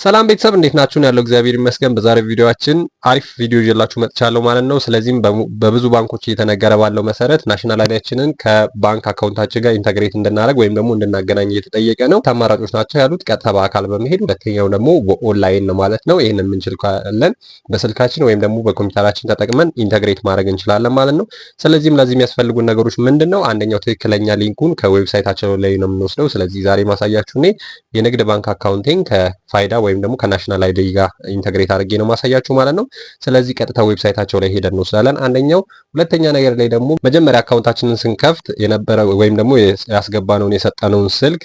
ሰላም ቤተሰብ እንዴት ናችሁ? ያለው እግዚአብሔር ይመስገን። በዛሬ ቪዲዮአችን አሪፍ ቪዲዮ ይዤላችሁ መጥቻለሁ ማለት ነው። ስለዚህም በብዙ ባንኮች እየተነገረ ባለው መሰረት ናሽናል አይዲያችንን ከባንክ አካውንታችን ጋር ኢንተግሬት እንድናደርግ ወይም ደግሞ እንድናገናኝ እየተጠየቀ ነው። አማራጮች ናቸው ያሉት። ቀጥታ በአካል በመሄድ ሁለተኛው ደግሞ በኦንላይን ነው ማለት ነው። ይህንን የምንችል ካለን በስልካችን ወይም ደግሞ በኮምፒውተራችን ተጠቅመን ኢንተግሬት ማድረግ እንችላለን ማለት ነው። ስለዚህም ለዚህ የሚያስፈልጉን ነገሮች ምንድን ነው? አንደኛው ትክክለኛ ሊንኩን ከዌብሳይታቸው ላይ ነው የምንወስደው። ስለዚህ ዛሬ ማሳያችሁ እኔ የንግድ ባንክ አካውንቲንግ ከፋይዳ ወይም ደግሞ ከናሽናል አይዲ ጋር ኢንተግሬት አድርጌ ነው ማሳያችሁ ማለት ነው። ስለዚህ ቀጥታ ዌብሳይታቸው ላይ ሄደን እንወስዳለን አንደኛው። ሁለተኛ ነገር ላይ ደግሞ መጀመሪያ አካውንታችንን ስንከፍት የነበረ ወይም ደግሞ ያስገባነውን የሰጠነውን ስልክ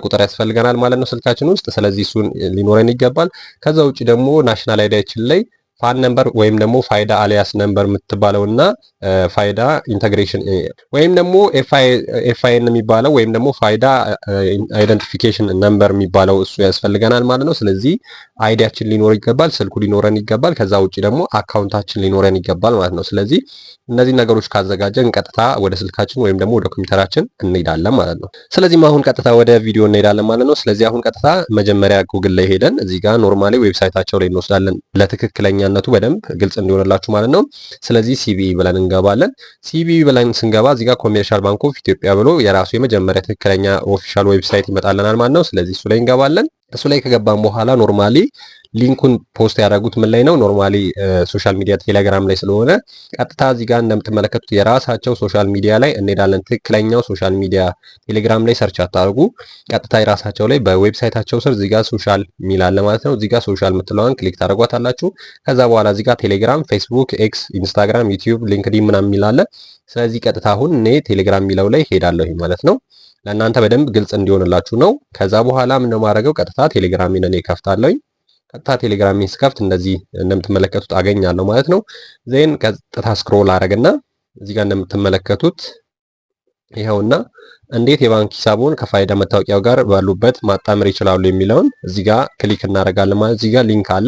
ቁጥር ያስፈልገናል ማለት ነው ስልካችን ውስጥ። ስለዚህ እሱን ሊኖረን ይገባል። ከዛ ውጭ ደግሞ ናሽናል አይዲያችን ላይ ፋን ነምበር ወይም ደግሞ ፋይዳ አሊያስ ነምበር የምትባለውና ፋይዳ ኢንተግሬሽን ወይም ደግሞ ኤፍአይኤን የሚባለው ወይም ደግሞ ፋይዳ አይደንቲፊኬሽን ነምበር የሚባለው እሱ ያስፈልገናል ማለት ነው። ስለዚህ አይዲያችን ሊኖር ይገባል፣ ስልኩ ሊኖረን ይገባል። ከዛ ውጭ ደግሞ አካውንታችን ሊኖረን ይገባል ማለት ነው። ስለዚህ እነዚህ ነገሮች ካዘጋጀን ቀጥታ ወደ ስልካችን ወይም ደግሞ ወደ ኮምፒውተራችን እንሄዳለን ማለት ነው። ስለዚህም አሁን ቀጥታ ወደ ቪዲዮ እንሄዳለን ማለት ነው። ስለዚህ አሁን ቀጥታ መጀመሪያ ጉግል ላይ ሄደን እዚህ ጋር ኖርማሊ ዌብሳይታቸው ላይ እንወስዳለን ለትክክለኛነቱ በደንብ ግልጽ እንዲሆንላችሁ ማለት ነው። ስለዚህ ሲቢኢ ብለን እንገባለን። ሲቢኢ ብለን ስንገባ እዚህ ጋር ኮሜርሻል ባንክ ኦፍ ኢትዮጵያ ብሎ የራሱ የመጀመሪያ ትክክለኛ ኦፊሻል ዌብሳይት ይመጣልናል ማለት ነው። ስለዚህ እሱ ላይ እንገባለን። እሱ ላይ ከገባን በኋላ ኖርማሊ ሊንኩን ፖስት ያደረጉት ምን ላይ ነው? ኖርማሊ ሶሻል ሚዲያ ቴሌግራም ላይ ስለሆነ ቀጥታ እዚህ ጋር እንደምትመለከቱት የራሳቸው ሶሻል ሚዲያ ላይ እንሄዳለን። ትክክለኛው ሶሻል ሚዲያ ቴሌግራም ላይ ሰርች አታርጉ። ቀጥታ የራሳቸው ላይ በዌብሳይታቸው ስር እዚህ ጋር ሶሻል ሚል አለ ማለት ነው። እዚህ ጋር ሶሻል የምትለዋን ክሊክ ታደርጓታላችሁ። ከዛ በኋላ እዚህ ጋር ቴሌግራም፣ ፌስቡክ፣ ኤክስ፣ ኢንስታግራም፣ ዩቲዩብ፣ ሊንክዲን ምናምን የሚል አለ። ስለዚህ ቀጥታ አሁን እኔ ቴሌግራም የሚለው ላይ ሄዳለሁ ማለት ነው። ለእናንተ በደንብ ግልጽ እንዲሆንላችሁ ነው። ከዛ በኋላ ምን ነው ማድረገው? ቀጥታ ቴሌግራሚን እኔ ከፍታለሁኝ። ቀጥታ ቴሌግራሚን ስከፍት እንደዚህ እንደምትመለከቱት አገኛለሁ ማለት ነው። ዜን ቀጥታ ስክሮል አረግና እዚህ ጋር እንደምትመለከቱት ይኸውና እንዴት የባንክ ሂሳቡን ከፋይዳ መታወቂያው ጋር ባሉበት ማጣመር ይችላሉ የሚለውን እዚህ ጋር ክሊክ እናደርጋለን ማለት እዚህ ጋር ሊንክ አለ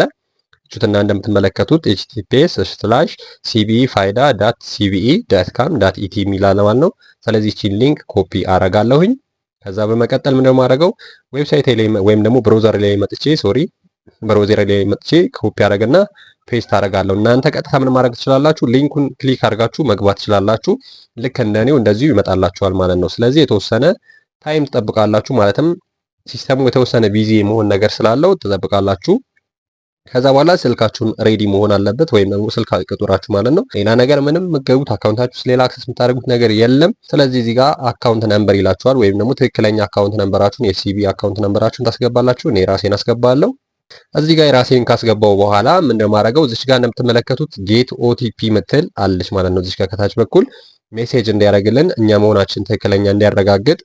ቹትና እንደምትመለከቱት https://cbe-faida.cbe.com.et የሚላል ማለት ነው። ስለዚህ እቺን ሊንክ ኮፒ አረጋለሁኝ። ከዛ በመቀጠል ምንድነው ማድረገው ዌብሳይት ላይ ወይም ደግሞ ብራውዘር ላይ መጥቼ ኮፒ አረግና ፔስት አረጋለሁ። እናንተ ቀጥታ ምን ማድረግ ትችላላችሁ? ሊንኩን ክሊክ አድርጋችሁ መግባት ትችላላችሁ። ልክ እንደኔው እንደዚሁ ይመጣላችኋል ማለት ነው። ስለዚህ የተወሰነ ታይም ትጠብቃላችሁ። ማለትም ሲስተሙ የተወሰነ ቢዚ መሆን ነገር ስላለው ትጠብቃላችሁ። ከዛ በኋላ ስልካችሁን ሬዲ መሆን አለበት ወይም ደግሞ ስልክ ቁጥራችሁ ማለት ነው። ሌላ ነገር ምንም የምትገቡት አካውንታችሁ ውስጥ ሌላ አክሰስ የምታደርጉት ነገር የለም። ስለዚህ እዚህ ጋር አካውንት ነምበር ይላችኋል ወይም ደግሞ ትክክለኛ አካውንት ነምበራችሁን የሲቢ አካውንት ነምበራችሁን ታስገባላችሁ። እኔ ራሴን አስገባለሁ። እዚህ ጋር ራሴን ካስገባው በኋላ ምንድነው ማድረገው እዚች ጋር እንደምትመለከቱት ጌት ኦቲፒ ምትል አለች ማለት ነው። እዚች ጋር ከታች በኩል ሜሴጅ እንዲያደርግልን እኛ መሆናችን ትክክለኛ እንዲያረጋግጥ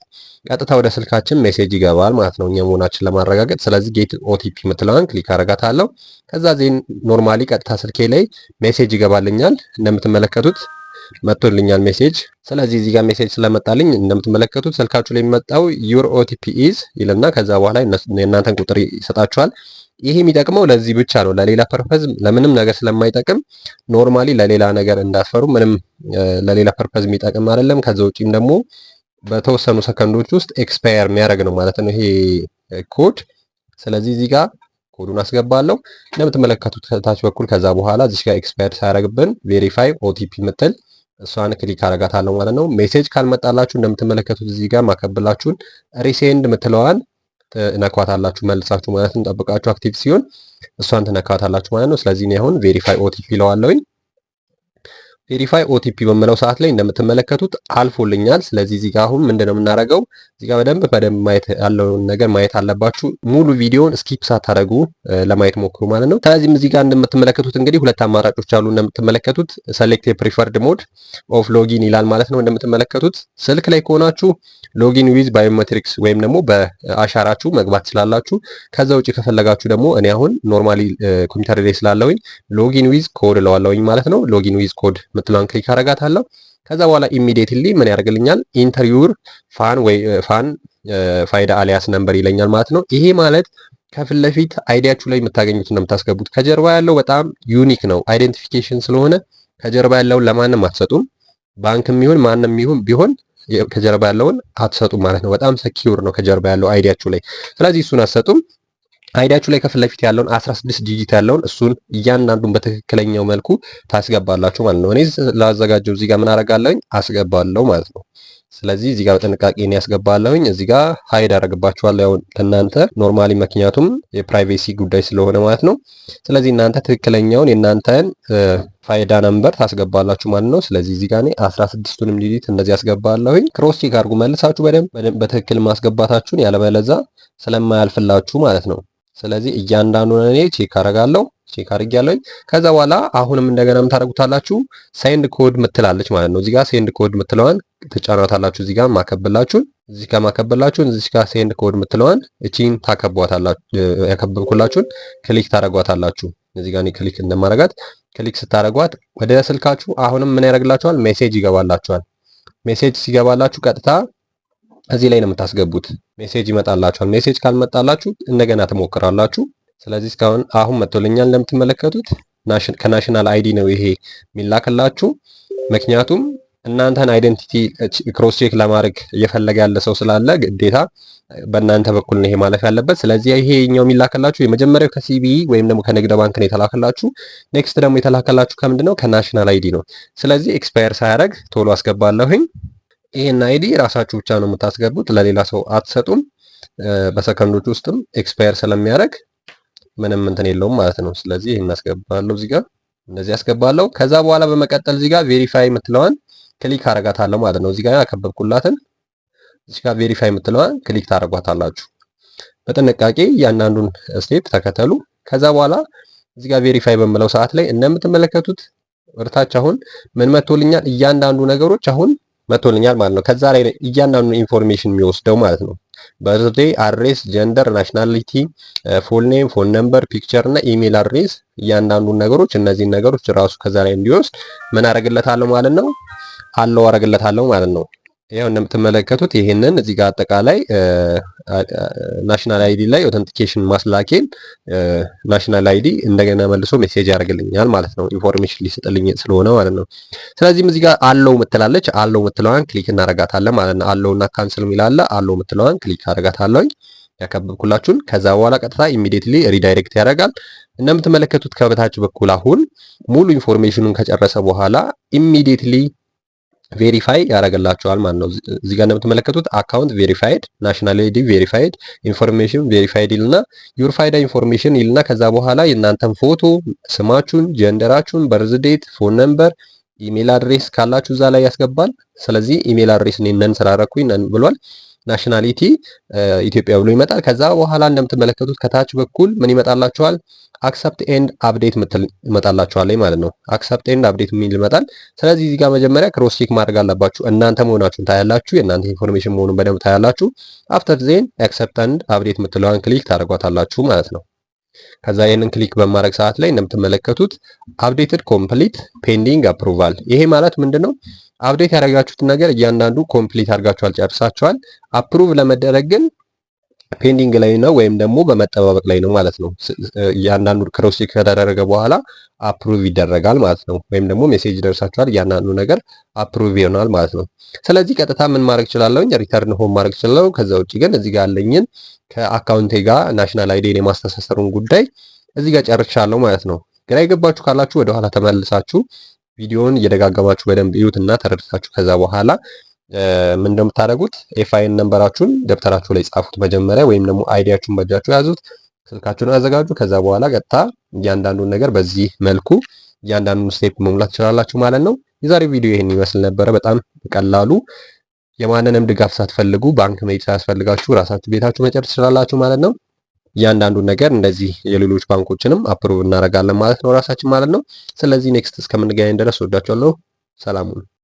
ቀጥታ ወደ ስልካችን ሜሴጅ ይገባል ማለት ነው እኛ መሆናችን ለማረጋገጥ። ስለዚህ ጌት ኦቲፒ ምትለዋን ክሊክ አረጋታለሁ። ከዛ ዜን ኖርማሊ ቀጥታ ስልኬ ላይ ሜሴጅ ይገባልኛል እንደምትመለከቱት መጥቶልኛል ሜሴጅ። ስለዚህ እዚህ ጋር ሜሴጅ ስለመጣልኝ እንደምትመለከቱት ስልካችሁ ላይ የሚመጣው ዩር ኦቲፒ ኢዝ ይልና ከዛ በኋላ የእናንተን ቁጥር ይሰጣችኋል። ይሄ የሚጠቅመው ለዚህ ብቻ ነው፣ ለሌላ ፐርፐዝ ለምንም ነገር ስለማይጠቅም ኖርማሊ ለሌላ ነገር እንዳትፈሩ። ምንም ለሌላ ፐርፐዝ የሚጠቅም አይደለም። ከዛ ውጪም ደግሞ በተወሰኑ ሰከንዶች ውስጥ ኤክስፓየር የሚያደርግ ነው ማለት ነው ይሄ ኮድ። ስለዚህ እዚህ ጋር ኮዱን አስገባለሁ እንደምትመለከቱት ከታች በኩል። ከዛ በኋላ እዚህ ጋር ኤክስፓየር ሳያደርግብን ቬሪፋይ ኦቲፒ ምትል እሷን ክሊክ አረጋታለሁ ማለት ነው። ሜሴጅ ካልመጣላችሁ እንደምትመለከቱት እዚህ ጋር ማከብላችሁን ሪሴንድ ምትለዋን ትነኳታላችሁ መልሳችሁ ማለት ነው። ጠብቃችሁ አክቲቭ ሲሆን እሷን ትነካታላችሁ ማለት ነው። ስለዚህ እኔ አሁን ቬሪፋይ ኦቲፒ ለዋለሁኝ። ቬሪፋይ ኦቲፒ በመለው ሰዓት ላይ እንደምትመለከቱት አልፎልኛል። ስለዚህ እዚህ ጋር አሁን ምንድነው የምናደርገው እዚህ ጋር በደንብ ማየት ያለውን ነገር ማየት አለባችሁ። ሙሉ ቪዲዮን ስኪፕ ሳታደርጉ ለማየት ሞክሩ ማለት ነው። ስለዚህም እዚህ ጋር እንደምትመለከቱት እንግዲህ ሁለት አማራጮች አሉ። እንደምትመለከቱት ሰሌክት ፕሪፈርድ ሞድ ኦፍ ሎጊን ይላል ማለት ነው። እንደምትመለከቱት ስልክ ላይ ከሆናችሁ ሎጊን ዊዝ ባዮሜትሪክስ ወይም ደግሞ በአሻራችሁ መግባት ትችላላችሁ። ከዛ ውጪ ከፈለጋችሁ ደግሞ እኔ አሁን ኖርማሊ ኮምፒውተር ላይ ስላለሁኝ ሎጊን ዊዝ ኮድ ለዋለሁኝ ማለት ነው። ሎጊን ዊዝ ኮድ ምትለዋን ክሊክ አረጋታለሁ። ከዛ በኋላ ኢሚዲየትሊ ምን ያደርግልኛል ኢንተር ዩር ፋን ፋይዳ አሊያስ ነምበር ይለኛል ማለት ነው። ይሄ ማለት ከፊት ለፊት አይዲያችሁ ላይ የምታገኙት ነው የምታስገቡት። ከጀርባ ያለው በጣም ዩኒክ ነው አይዴንቲፊኬሽን ስለሆነ ከጀርባ ያለውን ለማንም አትሰጡም። ባንክም ይሁን ማንም ይሁን ቢሆን ከጀርባ ያለውን አትሰጡም ማለት ነው። በጣም ሰኪዩር ነው ከጀርባ ያለው አይዲያችሁ ላይ። ስለዚህ እሱን አትሰጡም። አይዲያችሁ ላይ ከፊት ለፊት ያለውን 16 ዲጂት ያለውን እሱን እያንዳንዱን በትክክለኛው መልኩ ታስገባላችሁ ማለት ነው። እኔ ላዘጋጀው እዚህ ጋር ምን አደርጋለሁኝ አስገባለሁ ማለት ነው። ስለዚህ እዚህ ጋር በጥንቃቄ እኔ ያስገባለሁኝ። እዚህ ጋር ሃይድ አደርግባችኋለሁ ያው ለእናንተ ኖርማሊ፣ ምክንያቱም የፕራይቬሲ ጉዳይ ስለሆነ ማለት ነው። ስለዚህ እናንተ ትክክለኛውን የእናንተን ፋይዳ ነምበር ታስገባላችሁ ማለት ነው። ስለዚህ እዚህ ጋር እኔ 16ቱንም ዲጂት እንደዚህ ያስገባለሁኝ። ክሮስ ቼክ አድርጉ መልሳችሁ በደንብ በትክክል ማስገባታችሁን፣ ያለበለዛ ስለማያልፍላችሁ ማለት ነው። ስለዚህ እያንዳንዱን እኔ ቼክ አደርጋለሁ። ቼክ አድርጌያለሁኝ። ከዛ በኋላ አሁንም እንደገና ምን ታደርጉታላችሁ? ሴንድ ኮድ ምትላለች ማለት ነው። እዚህ ጋር ሴንድ ኮድ ምትለዋን ትጫናታላችሁ። እዚህ ጋር ማከብላችሁን እዚህ ጋር ማከብላችሁን እዚህ ጋር ሴንድ ኮድ ምትለዋን እቺን ታከቧታላችሁ። ያከበብኩላችሁን ክሊክ ታደርጓታላችሁ። እዚህ ጋር እኔ ክሊክ እንደማረጋት ክሊክ ስታደርጓት ወደ ስልካችሁ አሁንም ምን ያደርግላችኋል? ሜሴጅ ይገባላችኋል። ሜሴጅ ሲገባላችሁ ቀጥታ እዚህ ላይ ነው የምታስገቡት። ሜሴጅ ይመጣላችኋል። ሜሴጅ ካልመጣላችሁ እንደገና ትሞክራላችሁ። ስለዚህ እስካሁን አሁን መጥቶልኛል እንደምትመለከቱት ከናሽናል አይዲ ነው ይሄ የሚላክላችሁ። ምክንያቱም እናንተን አይደንቲቲ ክሮስ ቼክ ለማድረግ እየፈለገ ያለ ሰው ስላለ ግዴታ በእናንተ በኩል ነው ይሄ ማለፍ ያለበት። ስለዚህ ይሄኛው የሚላክላችሁ የመጀመሪያው ከሲቢኢ ወይም ደግሞ ከንግድ ባንክ ነው የተላከላችሁ። ኔክስት ደግሞ የተላከላችሁ ከምንድን ነው? ከናሽናል አይዲ ነው። ስለዚህ ኤክስፓየር ሳያደርግ ቶሎ አስገባለሁኝ። ይሄን አይዲ ራሳችሁ ብቻ ነው የምታስገቡት፣ ለሌላ ሰው አትሰጡም። በሰከንዶች ውስጥም ኤክስፓየር ስለሚያደርግ ምንም እንትን የለውም ማለት ነው። ስለዚህ ይሄን አስገባለሁ፣ እዚህ ጋር እንደዚህ አስገባለሁ። ከዛ በኋላ በመቀጠል እዚህ ጋር ቬሪፋይ የምትለዋን ክሊክ አረጋታለሁ ማለት ነው። እዚህ ጋር ያከበብኩላትን እዚህ ጋር ቬሪፋይ የምትለዋን ክሊክ ታረጓታላችሁ። በጥንቃቄ እያንዳንዱን ስቴፕ ተከተሉ። ከዛ በኋላ እዚህ ጋር ቬሪፋይ በምለው ሰዓት ላይ እንደምትመለከቱት ወርታች አሁን ምን መጥቶልኛል? እያንዳንዱ ነገሮች አሁን መጥቶልኛል ማለት ነው። ከዛ ላይ እያንዳንዱ ኢንፎርሜሽን የሚወስደው ማለት ነው። በርዝዴይ፣ አድሬስ፣ ጀንደር፣ ናሽናሊቲ፣ ፉል ኔም፣ ፎን ነምበር፣ ፒክቸር እና ኢሜል አድሬስ እያንዳንዱን ነገሮች እነዚህን ነገሮች ራሱ ከዛ ላይ እንዲወስድ ምን አረግለታለሁ ማለት ነው አለው አረግለታለሁ ማለት ነው። ይሄው እንደምትመለከቱት ይሄንን እዚህ ጋር አጠቃላይ ናሽናል አይዲ ላይ ኦተንቲኬሽን ማስላኬን ናሽናል አይዲ እንደገና መልሶ ሜሴጅ ያደርግልኛል ማለት ነው። ኢንፎርሜሽን ሊሰጥልኝ ስለሆነ ማለት ነው። ስለዚህም እዚህ ጋር አለው ምትላለች አለው ምትለዋን ክሊክ እናረጋታለን ማለት ነው። አለውና ካንስል ሚላለ አለው ምትለዋን ክሊክ አረጋታለሁ ያከበብኩላችሁን። ከዛ በኋላ ቀጥታ ኢሚዲየትሊ ሪዳይሬክት ያደርጋል። እንደምትመለከቱት ከበታች በኩል አሁን ሙሉ ኢንፎርሜሽኑን ከጨረሰ በኋላ ኢሚዲየትሊ ቬሪፋይ ያደርግላችኋል ማለት ነው። እዚህ ጋር እንደምትመለከቱት አካውንት ቬሪፋይድ፣ ናሽናል አይዲ ቬሪፋይድ፣ ኢንፎርሜሽን ቬሪፋይድ ይልና ዩር ፋይዳ ኢንፎርሜሽን ይልና ከዛ በኋላ የእናንተን ፎቶ፣ ስማችሁን፣ ጀንደራችሁን፣ በርዝ ዴት፣ ፎን ነምበር፣ ኢሜል አድሬስ ካላችሁ እዛ ላይ ያስገባል። ስለዚህ ኢሜል አድሬስ ነን ስላረኩኝ ነን ብሏል። ናሽናሊቲ ኢትዮጵያ ብሎ ይመጣል። ከዛ በኋላ እንደምትመለከቱት ከታች በኩል ምን ይመጣላችኋል? አክሰፕት ኤንድ አፕዴት ምትል ይመጣላችኋል ማለት ነው። አክሰፕት ኤንድ አፕዴት የሚል ይመጣል። ስለዚህ እዚህ ጋር መጀመሪያ ክሮስ ቼክ ማድረግ አለባችሁ። እናንተ መሆናችሁን ታያላችሁ፣ የእናንተ ኢንፎርሜሽን መሆኑን በደንብ ታያላችሁ። አፍተር ዜን አክሰፕት ኤንድ አፕዴት ምትለዋን ክሊክ ታደርጓታላችሁ ማለት ነው። ከዛ ይህንን ክሊክ በማድረግ ሰዓት ላይ እንደምትመለከቱት አፕዴትድ ኮምፕሊት ፔንዲንግ አፕሩቫል። ይሄ ማለት ምንድነው? አፕዴት ያደረጋችሁትን ነገር እያንዳንዱ ኮምፕሊት አድርጋችኋል፣ ጨርሳችኋል። አፕሩቭ ለመደረግ ግን ፔንዲንግ ላይ ነው ወይም ደግሞ በመጠባበቅ ላይ ነው ማለት ነው። እያንዳንዱ ክሮስ ቼክ ከተደረገ በኋላ አፕሩቭ ይደረጋል ማለት ነው። ወይም ደግሞ ሜሴጅ ደርሳችኋል፣ እያንዳንዱ ነገር አፕሩቭ ይሆናል ማለት ነው። ስለዚህ ቀጥታ ምን ማድረግ እችላለሁ? ሪተርን ሆም ማድረግ እችላለሁ። ከዛ ውጭ ግን እዚህ ጋር ያለኝን ከአካውንቴ ጋር ናሽናል አይዲን የማስተሳሰሩን ጉዳይ እዚህ ጋር ጨርሻለሁ ማለት ነው። ግራ የገባችሁ ካላችሁ ወደኋላ ተመልሳችሁ ቪዲዮውን እየደጋገማችሁ በደንብ እዩት እና ተረድታችሁ ከዛ በኋላ ምን እንደምታደርጉት ኤፍአይኤን ነምበራችሁን ደብተራችሁ ላይ ጻፉት መጀመሪያ፣ ወይም ደግሞ አይዲያችሁን በእጃችሁ ያዙት፣ ስልካችሁን አዘጋጁ። ከዛ በኋላ ቀጥታ እያንዳንዱን ነገር በዚህ መልኩ እያንዳንዱን ስቴፕ መሙላት ትችላላችሁ ማለት ነው። የዛሬው ቪዲዮ ይሄን ይመስል ነበረ። በጣም በቀላሉ የማንንም ድጋፍ ሳትፈልጉ ባንክ መሄድ ሳያስፈልጋችሁ ራሳችሁ ቤታችሁ መጨረስ ትችላላችሁ ማለት ነው። እያንዳንዱን ነገር እንደዚህ የሌሎች ባንኮችንም አፕሩቭ እናደርጋለን ማለት ነው ራሳችን ማለት ነው። ስለዚህ ኔክስት እስከምንገናኝ ድረስ ወዳችኋለሁ። ሰላሙን